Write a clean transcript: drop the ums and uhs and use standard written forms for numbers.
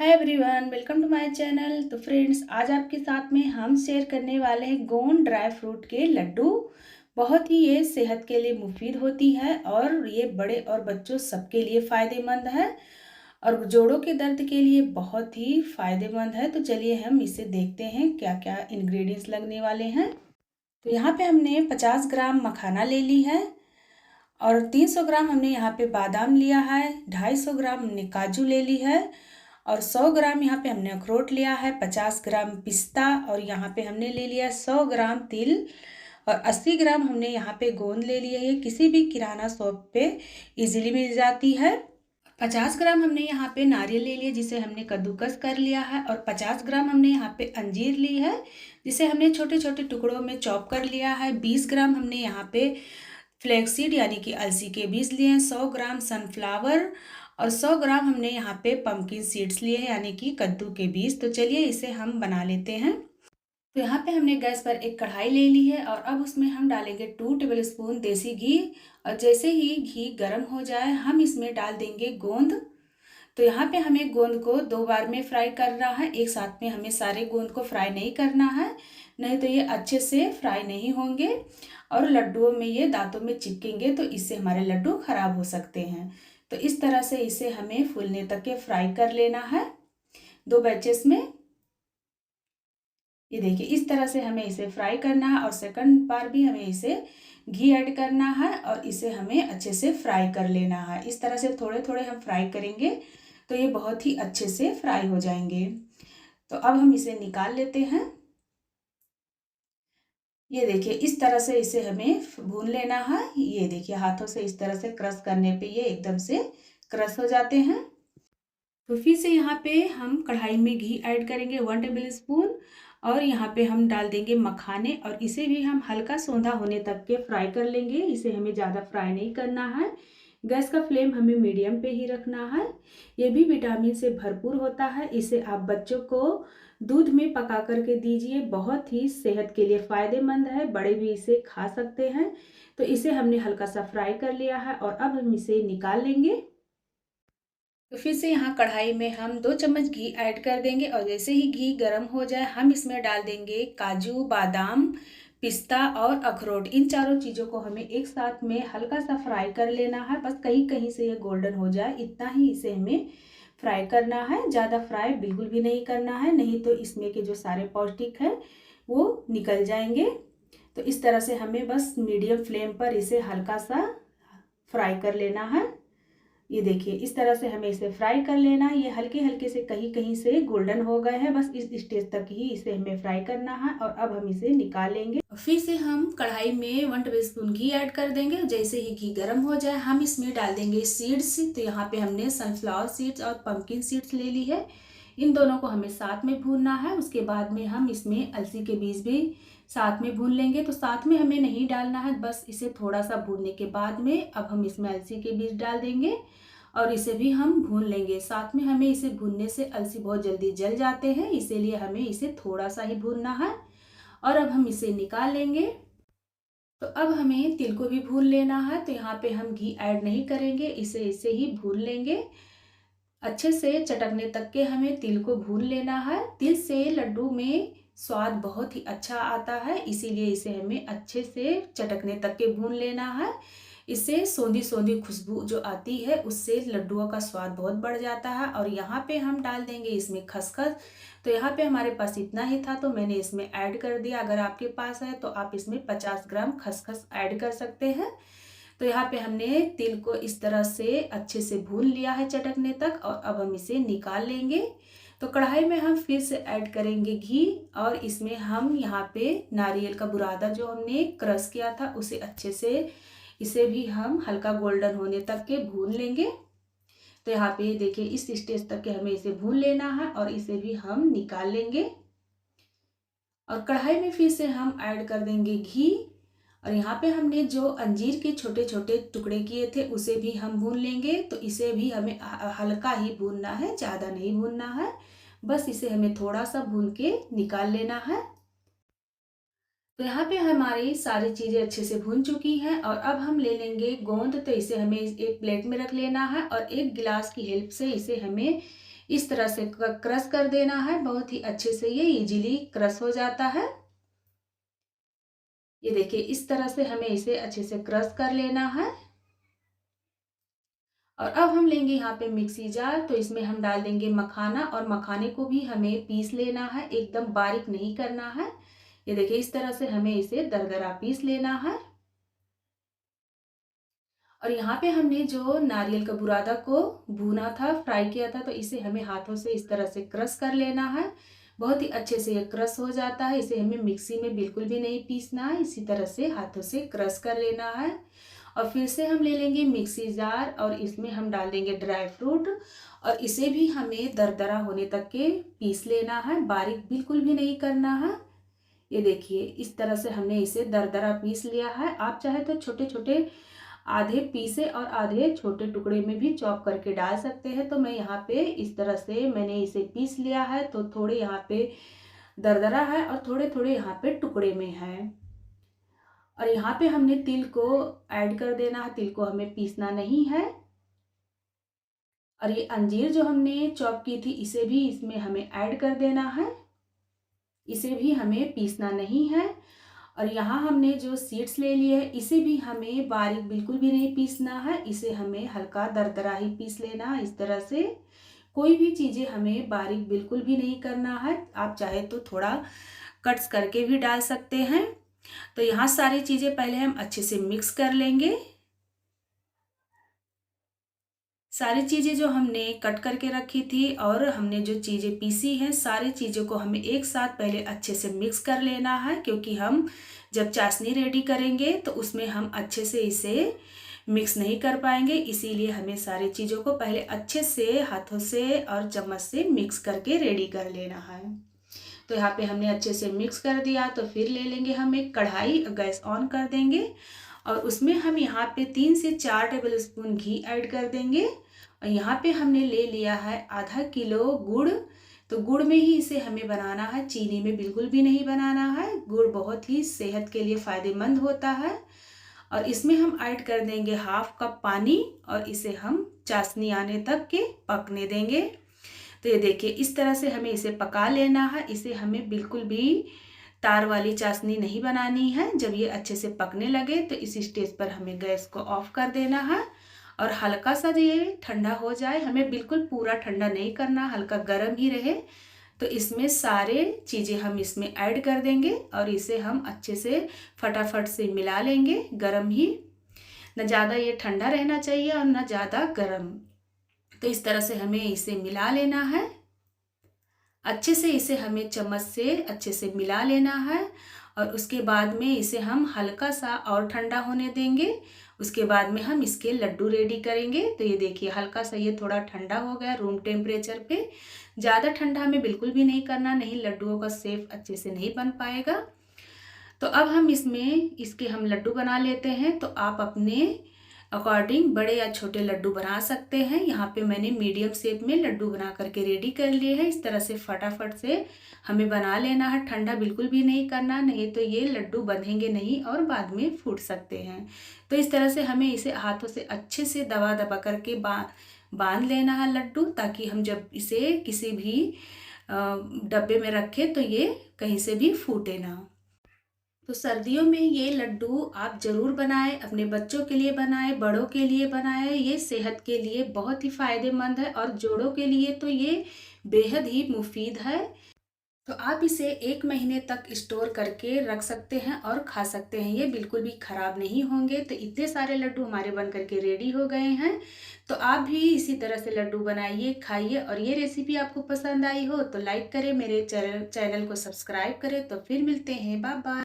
Hi everyone, welcome to my channel. तो friends, आज आपके साथ में हम शेयर करने वाले हैं गोंद ड्राई फ्रूट के लड्डू। बहुत ही ये सेहत के लिए मुफीद होती है और ये बड़े और बच्चों सबके लिए फ़ायदेमंद है और जोड़ों के दर्द के लिए बहुत ही फ़ायदेमंद है। तो चलिए हम इसे देखते हैं क्या क्या इंग्रेडिएंट्स लगने वाले हैं। तो यहाँ पे हमने 50 ग्राम मखाना ले ली है और 300 ग्राम हमने यहाँ पे बादाम लिया है, 250 ग्राम हमने काजू ले ली है और 100 ग्राम यहाँ पे हमने अखरोट लिया है, 50 ग्राम पिस्ता और यहाँ पे हमने ले लिया 100 ग्राम तिल और 80 ग्राम हमने यहाँ पे गोंद ले लिया है। किसी भी किराना शॉप पे इजीली मिल जाती है। 50 ग्राम हमने यहाँ पे नारियल ले लिया जिसे हमने कद्दूकस कर लिया है और 50 ग्राम हमने यहाँ पे अंजीर ली है जिसे हमने छोटे छोटे टुकड़ों में चॉप कर लिया है। 20 ग्राम हमने यहाँ पे फ्लैक्सीड यानी कि अलसी के बीज लिए हैं, 100 ग्राम सनफ्लावर और 100 ग्राम हमने यहाँ पे पम्पकिन सीड्स लिए हैं यानी कि कद्दू के बीज। तो चलिए इसे हम बना लेते हैं। तो यहाँ पे हमने गैस पर एक कढ़ाई ले ली है और अब उसमें हम डालेंगे 2 टेबलस्पून देसी घी और जैसे ही घी गर्म हो जाए हम इसमें डाल देंगे गोंद। तो यहाँ पे हमें गोंद को 2 बार में फ्राई करना है, एक साथ में हमें सारे गोंद को फ्राई नहीं करना है, नहीं तो ये अच्छे से फ्राई नहीं होंगे और लड्डुओं में ये दांतों में चिपकेंगे तो इससे हमारे लड्डू खराब हो सकते हैं। तो इस तरह से इसे हमें फूलने तक के फ्राई कर लेना है 2 बैचेस में। ये देखिए इस तरह से हमें इसे फ्राई करना है और सेकंड बार भी हमें इसे घी ऐड करना है और इसे हमें अच्छे से फ्राई कर लेना है। इस तरह से थोड़े थोड़े हम फ्राई करेंगे तो ये बहुत ही अच्छे से फ्राई हो जाएंगे। तो अब हम इसे निकाल लेते हैं। ये देखिए इस तरह से इसे हमें भून लेना है। ये देखिए हाथों से इस तरह से क्रश करने पे ये एकदम से क्रश हो जाते हैं। तो फिर से यहाँ पे हम कढ़ाई में घी ऐड करेंगे 1 टेबल स्पून और यहाँ पे हम डाल देंगे मखाने और इसे भी हम हल्का सौंधा होने तक के फ्राई कर लेंगे। इसे हमें ज़्यादा फ्राई नहीं करना है, गैस का फ्लेम हमें मीडियम पे ही रखना है। ये भी विटामिन से भरपूर होता है। इसे आप बच्चों को दूध में पका करके दीजिए, बहुत ही सेहत के लिए फ़ायदेमंद है, बड़े भी इसे खा सकते हैं। तो इसे हमने हल्का सा फ्राई कर लिया है और अब हम इसे निकाल लेंगे। तो फिर से यहाँ कढ़ाई में हम 2 चम्मच घी ऐड कर देंगे और जैसे ही घी गर्म हो जाए हम इसमें डाल देंगे काजू, बादाम, पिस्ता और अखरोट। इन चारों चीज़ों को हमें एक साथ में हल्का सा फ्राई कर लेना है, बस कहीं कहीं से ये गोल्डन हो जाए इतना ही इसे हमें फ्राई करना है। ज़्यादा फ्राई बिल्कुल भी नहीं करना है, नहीं तो इसमें के जो सारे पौष्टिक हैं वो निकल जाएंगे। तो इस तरह से हमें बस मीडियम फ्लेम पर इसे हल्का सा फ्राई कर लेना है। ये देखिए इस तरह से हमें इसे फ्राई कर लेना है। ये हल्के हल्के से कहीं कहीं से गोल्डन हो गए हैं, बस इस स्टेज तक ही इसे हमें फ्राई करना है और अब हम इसे निकाल लेंगे। फिर से हम कढ़ाई में 1 टेबलस्पून घी ऐड कर देंगे। जैसे ही घी गर्म हो जाए हम इसमें डाल देंगे सीड्स। तो यहाँ पे हमने सनफ्लावर सीड्स और पंपकिन सीड्स ले ली है, इन दोनों को हमें साथ में भूनना है। उसके बाद में हम इसमें अलसी के बीज भी साथ में भून लेंगे। तो साथ में हमें नहीं डालना है, बस इसे थोड़ा सा भूनने के बाद में अब हम इसमें अलसी के बीज डाल देंगे और इसे भी हम भून लेंगे। साथ में हमें इसे भूनने से अलसी बहुत जल्दी जल जाते हैं, इसीलिए हमें इसे थोड़ा सा ही भूनना है और अब हम इसे निकाल लेंगे। तो अब हमें तिल को भी भून लेना है। तो यहाँ पे हम घी ऐड नहीं करेंगे, इसे ही भून लेंगे। अच्छे से चटकने तक के हमें तिल को भून लेना है। तिल से लड्डू में स्वाद बहुत ही अच्छा आता है, इसीलिए इसे हमें अच्छे से चटकने तक के भून लेना है। इससे सौंधी सौंधी खुशबू जो आती है उससे लड्डुओं का स्वाद बहुत बढ़ जाता है। और यहाँ पे हम डाल देंगे इसमें खसखस। तो यहाँ पे हमारे पास इतना ही था तो मैंने इसमें ऐड कर दिया। अगर आपके पास है तो आप इसमें 50 ग्राम खसखस ऐड कर सकते हैं। तो यहाँ पे हमने तिल को इस तरह से अच्छे से भून लिया है चटकने तक और अब हम इसे निकाल लेंगे। तो कढ़ाई में हम फिर से ऐड करेंगे घी और इसमें हम यहाँ पे नारियल का बुरादा जो हमने क्रश किया था उसे अच्छे से इसे भी हम हल्का गोल्डन होने तक के भून लेंगे। तो यहाँ पे देखिए इस स्टेज तक के हमें इसे भून लेना है और इसे भी हम निकाल लेंगे। और कढ़ाई में फिर से हम ऐड कर देंगे घी और यहाँ पे हमने जो अंजीर के छोटे छोटे टुकड़े किए थे उसे भी हम भून लेंगे। तो इसे भी हमें हल्का ही भूनना है, ज़्यादा नहीं भूनना है, बस इसे हमें थोड़ा सा भून के निकाल लेना है। तो यहाँ पे हमारी सारी चीज़ें अच्छे से भून चुकी हैं और अब हम ले लेंगे गोंद। तो इसे हमें एक प्लेट में रख लेना है और एक गिलास की हेल्प से इसे हमें इस तरह से क्रश कर देना है। बहुत ही अच्छे से ये इजीली क्रश हो जाता है। ये देखिए इस तरह से हमें इसे अच्छे से क्रश कर लेना है। और अब हम लेंगे यहाँ पे मिक्सी जार, तो इसमें हम डाल देंगे मखाना, और मखाने को भी हमें पीस लेना है, एकदम बारीक नहीं करना है। ये देखिए इस तरह से हमें इसे दरदरा पीस लेना है। और यहाँ पे हमने जो नारियल का बुरादा को भुना था, फ्राई किया था, तो इसे हमें हाथों से इस तरह से क्रश कर लेना है। बहुत ही अच्छे से ये क्रश हो जाता है। इसे हमें मिक्सी में बिल्कुल भी नहीं पीसना है, इसी तरह से हाथों से क्रश कर लेना है। और फिर से हम ले लेंगे मिक्सी जार, और इसमें हम डाल देंगे ड्राई फ्रूट, और इसे भी हमें दरदरा होने तक के पीस लेना है, बारीक बिल्कुल भी नहीं करना है। ये देखिए इस तरह से हमने इसे दरदरा पीस लिया है। आप चाहे तो छोटे छोटे आधे पीसे और आधे छोटे टुकड़े में भी चॉप करके डाल सकते हैं। तो मैं यहाँ पे इस तरह से मैंने इसे पीस लिया है। तो थोड़े यहाँ पे दरदरा है और थोड़े थोड़े यहाँ पे टुकड़े में है। और यहाँ पे हमने तिल को ऐड कर देना है, तिल को हमें पीसना नहीं है। और ये अंजीर जो हमने चॉप की थी, इसे भी इसमें हमें ऐड कर देना है, इसे भी हमें पीसना नहीं है। और यहाँ हमने जो सीड्स ले लिए हैं, इसे भी हमें बारीक बिल्कुल भी नहीं पीसना है, इसे हमें हल्का दरदरा ही पीस लेना है। इस तरह से कोई भी चीज़ें हमें बारीक बिल्कुल भी नहीं करना है। आप चाहे तो थोड़ा कट्स करके भी डाल सकते हैं। तो यहाँ सारी चीज़ें पहले हम अच्छे से मिक्स कर लेंगे। सारी चीज़ें जो हमने कट करके रखी थी और हमने जो चीज़ें पीसी हैं, सारी चीज़ों को हमें एक साथ पहले अच्छे से मिक्स कर लेना है, क्योंकि हम जब चाशनी रेडी करेंगे तो उसमें हम अच्छे से इसे मिक्स नहीं कर पाएंगे। इसीलिए हमें सारी चीज़ों को पहले अच्छे से हाथों से और चम्मच से मिक्स करके रेडी कर लेना है। तो यहाँ पे हमने अच्छे से मिक्स कर दिया। तो फिर ले लेंगे हम एक कढ़ाई, गैस ऑन कर देंगे, और उसमें हम यहाँ पे 3 से 4 टेबल स्पून घी ऐड कर देंगे। और यहाँ पे हमने ले लिया है आधा किलो गुड़। तो गुड़ में ही इसे हमें बनाना है, चीनी में बिल्कुल भी नहीं बनाना है। गुड़ बहुत ही सेहत के लिए फ़ायदेमंद होता है। और इसमें हम ऐड कर देंगे हाफ कप पानी, और इसे हम चाशनी आने तक के पकने देंगे। तो ये देखिए इस तरह से हमें इसे पका लेना है। इसे हमें बिल्कुल भी तार वाली चाशनी नहीं बनानी है। जब ये अच्छे से पकने लगे तो इस स्टेज पर हमें गैस को ऑफ कर देना है, और हल्का सा ये ठंडा हो जाए, हमें बिल्कुल पूरा ठंडा नहीं करना, हल्का गर्म ही रहे। तो इसमें सारे चीज़ें हम इसमें ऐड कर देंगे, और इसे हम अच्छे से फटाफट से मिला लेंगे, गर्म ही, न ज़्यादा ये ठंडा रहना चाहिए और न ज़्यादा गर्म। तो इस तरह से हमें इसे मिला लेना है। अच्छे से इसे हमें चम्मच से अच्छे से मिला लेना है, और उसके बाद में इसे हम हल्का सा और ठंडा होने देंगे। उसके बाद में हम इसके लड्डू रेडी करेंगे। तो ये देखिए हल्का सा ये थोड़ा ठंडा हो गया रूम टेम्परेचर पे। ज़्यादा ठंडा हमें बिल्कुल भी नहीं करना, नहीं लड्डुओं का शेप अच्छे से नहीं बन पाएगा। तो अब हम इसमें इसके हम लड्डू बना लेते हैं। तो आप अपने अकॉर्डिंग बड़े या छोटे लड्डू बना सकते हैं। यहाँ पे मैंने मीडियम शेप में लड्डू बना करके रेडी कर लिए हैं। इस तरह से फटाफट से हमें बना लेना है, ठंडा बिल्कुल भी नहीं करना, नहीं तो ये लड्डू बंधेंगे नहीं और बाद में फूट सकते हैं। तो इस तरह से हमें इसे हाथों से अच्छे से दबा दबा करके बांध लेना है लड्डू, ताकि हम जब इसे किसी भी डब्बे में रखें तो ये कहीं से भी फूटे ना। तो सर्दियों में ये लड्डू आप ज़रूर बनाएं, अपने बच्चों के लिए बनाएं, बड़ों के लिए बनाएं। ये सेहत के लिए बहुत ही फ़ायदेमंद है, और जोड़ों के लिए तो ये बेहद ही मुफीद है। तो आप इसे 1 महीने तक स्टोर करके रख सकते हैं और खा सकते हैं, ये बिल्कुल भी ख़राब नहीं होंगे। तो इतने सारे लड्डू हमारे बन करके रेडी हो गए हैं। तो आप भी इसी तरह से लड्डू बनाइए, खाइए। और ये रेसिपी आपको पसंद आई हो तो लाइक करें, मेरे चैनल को सब्सक्राइब करें। तो फिर मिलते हैं, बाय बाय।